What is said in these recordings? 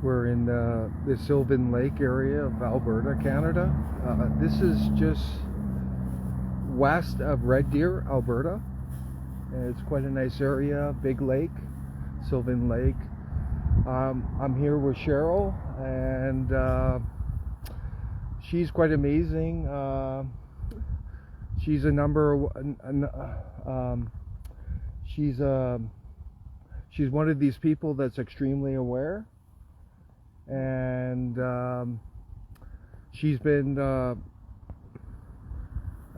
We're in the Sylvan Lake area of Alberta, Canada. This is just west of Red Deer, Alberta. It's quite a nice area, big lake, Sylvan Lake. I'm here with Cheryl, and she's quite amazing. She's she's one of these people that's extremely aware, and she's been I'm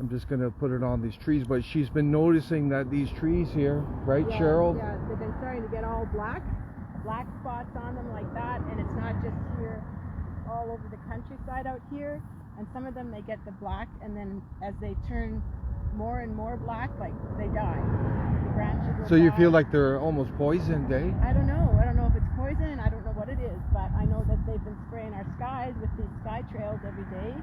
just going to put it on these trees, but she's been noticing that these trees here, right, yeah, Cheryl? Yeah, they've been starting to get all black spots on them like that, and it's not just here, all over the countryside out here. And some of them, they get the black, and then as they turn more and more black, like they die. The branches will So you die. feel like they're almost poisoned, eh? I don't know. I don't know if it's poison. I don't know what it is, but I know that they've been spraying our skies with these sky trails every day,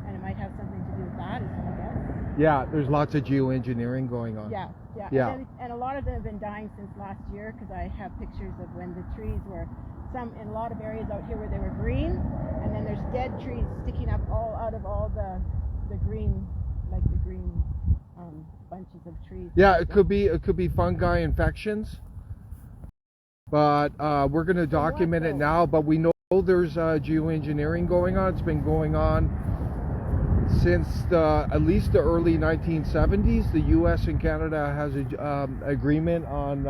and it might have something to do with that, I guess. Yeah, there's lots of geoengineering going on. Yeah. Yeah. And a lot of them have been dying since last year, because I have pictures of when the trees were, in a lot of areas out here where they were green, and then there's dead trees sticking up all out of all the green, like the green bunches of trees. Yeah, it could be fungi infections, but we're going to document it now. But we know there's geoengineering going on. It's been going on since at least the early 1970s. The U.S. and Canada has an agreement on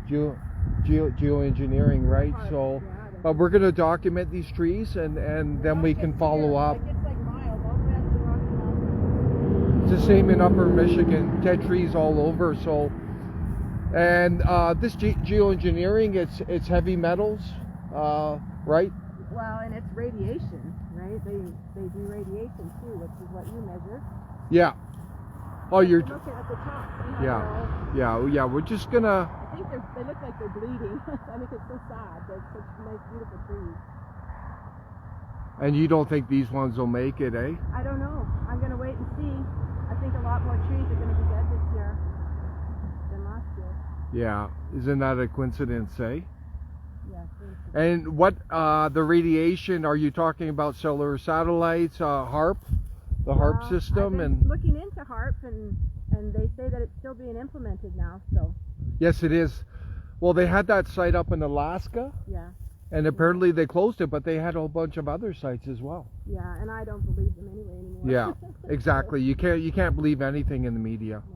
geoengineering, right? So, but we're going to document these trees, and then we can follow up. It's like miles all the way up to Rocky Mountain. It's the same in Upper Michigan, dead trees all over. So, and this geoengineering, it's heavy metals, right? Well, and it's radiation, right? They do radiation too, which is what you measure. Yeah. Oh, you're. Look at the top. Yeah. We're just gonna. I think they look like they're bleeding. I think it's so sad. They're such nice, beautiful trees. And you don't think these ones will make it, eh? I don't know. I'm gonna wait and see. I think a lot more trees are gonna be dead this year than last year. Yeah. Isn't that a coincidence, eh? Yeah. And what the radiation? Are you talking about cellular satellites, HARP, the HARP system? I've been looking into HARP, and they say that it's still being implemented now. So. Yes, it is. Well, they had that site up in Alaska. Yeah. And apparently they closed it, but they had a whole bunch of other sites as well. Yeah, and I don't believe them anyway anymore. Yeah, exactly. You can't believe anything in the media. No.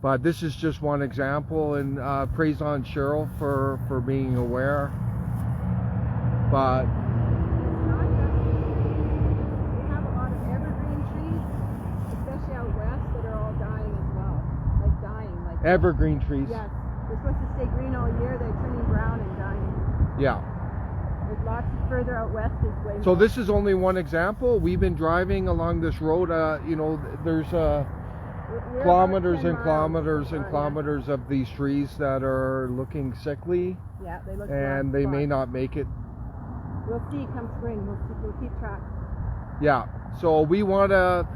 But this is just one example, and praise on Cheryl for being aware. But it's not just, we have a lot of evergreen trees, especially out west, that are all dying as well. Like dying. Like evergreen trees. Yes. They're supposed to stay green all year, they're turning brown and dying. Yeah. There's lots further out west is way So more. this is only one example. We've been driving along this road, there's We're kilometers about 10 and kilometers miles and far, kilometers of these trees that are looking sickly, Yeah, they look and black they may spots. not make it. We'll see come spring. We'll keep track. Yeah. So we want to.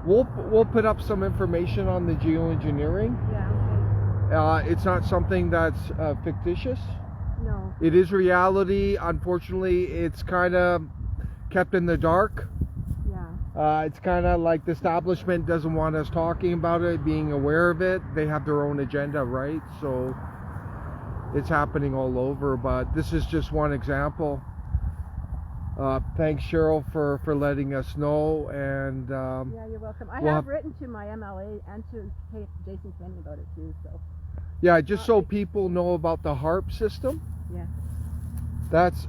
We'll put up some information on the geoengineering. Yeah, okay. It's not something that's fictitious. No. It is reality. Unfortunately, it's kind of kept in the dark. Yeah. It's kind of like the establishment doesn't want us talking about it, being aware of it. They have their own agenda, right? So it's happening all over. But this is just one example. Thanks, Cheryl, for letting us know. And Yeah, you're welcome. I we'll have written to my MLA and to Jason Kenney about it too. So. yeah, just so people know about the HARP system. Yeah. That's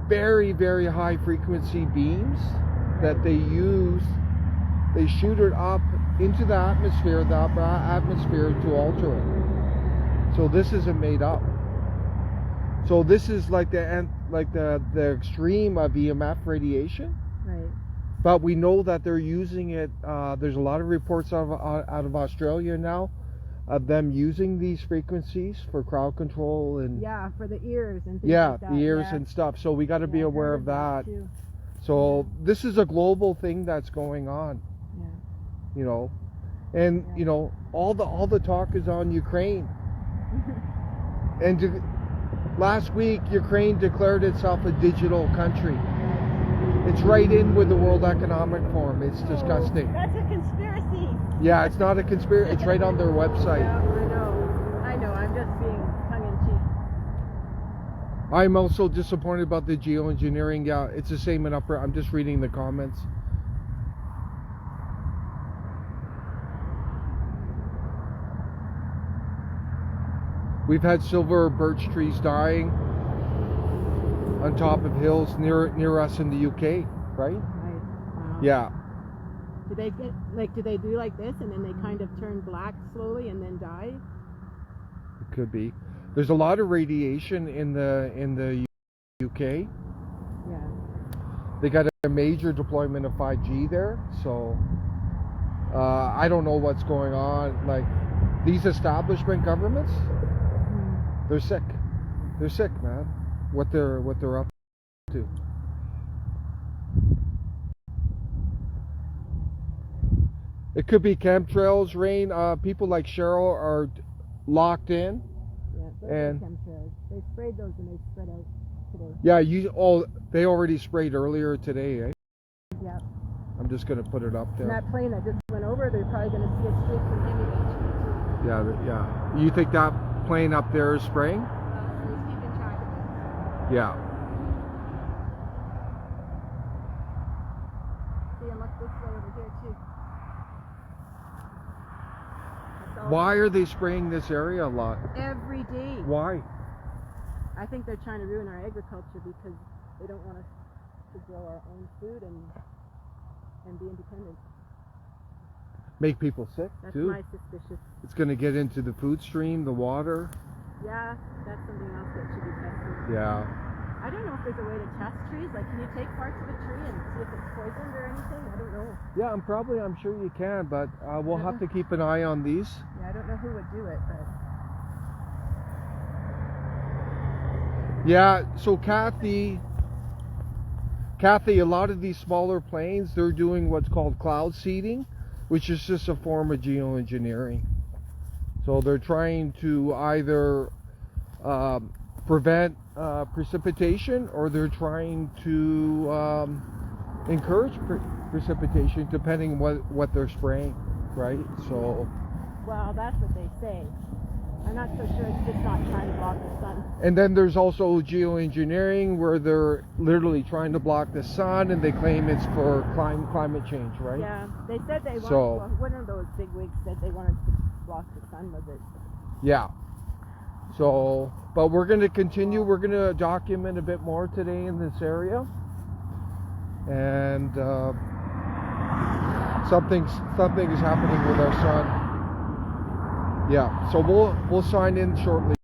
very, very high frequency beams that they use. They shoot it up into the atmosphere to alter it. So this isn't made up. So this is like the extreme of EMF radiation. Right. But we know that they're using it. There's a lot of reports out of Australia now of them using these frequencies for crowd control and Yeah, for the ears and things like that. the ears yeah. and stuff. So we got to be Yeah, I've aware heard of that. too. So this is a global thing that's going on, Yeah. you know, and Yeah. you know all the talk is on Ukraine, and last week Ukraine declared itself a digital country. It's right in with the World Economic Forum. It's disgusting. Oh, that's a conspiracy. Yeah, it's not a conspiracy. It's right on their website. Yeah, I know. I'm just being tongue-in-cheek. I'm also disappointed about the geoengineering. Yeah, it's the same in Upper. I'm just reading the comments. We've had silver birch trees dying on top of hills near us in the UK, right? Right. Wow. Yeah. Do they get do they do like this and then they kind of turn black slowly and then die? It could be. There's a lot of radiation in the UK. Yeah. They got a major deployment of 5G there, so I don't know what's going on. Like these establishment governments, they're sick. They're sick, man. What they're up to. It could be chemtrails, rain. People like Cheryl are locked in. Yeah, those And- are chemtrails. They sprayed those and they spread out today. Yeah, they already sprayed earlier today, eh? Yeah. I'm just gonna put it up And there. that plane that just went over, they're probably going to see a streak from him eventually. Yeah. You think that plane up there is spraying? So he's keeping track of it. Yeah. See, and look this way over here too. That's all- Why are they spraying this area a lot? Every day. Why? I think they're trying to ruin our agriculture because they don't want us to grow our own food and be independent. Make people sick That's too. my suspicion. It's gonna get into the food stream, the water. Yeah, that's something else that should be tested. Yeah. I don't know if there's a way to test trees. Like, can you take parts of a tree and see if it's poisoned or anything? I don't know. Yeah, I'm sure you can, but we'll have to keep an eye on these. Yeah, I don't know who would do it, but Yeah, so Kathy, a lot of these smaller planes, they're doing what's called cloud seeding, which is just a form of geoengineering. So they're trying to either prevent precipitation, or they're trying to encourage precipitation, depending what they're spraying, right? So, well, that's what they say. I'm not so sure it's just not trying to block the sun. and then there's also geoengineering, where they're literally trying to block the sun, and they claim it's for climate change, right? Yeah, they said they wanted. So- Well, one of those big wigs said they wanted to block the sun with it. Yeah. So, but we're going to continue. We're going to document a bit more today in this area, and something is happening with our sun. Yeah. So we'll sign in shortly.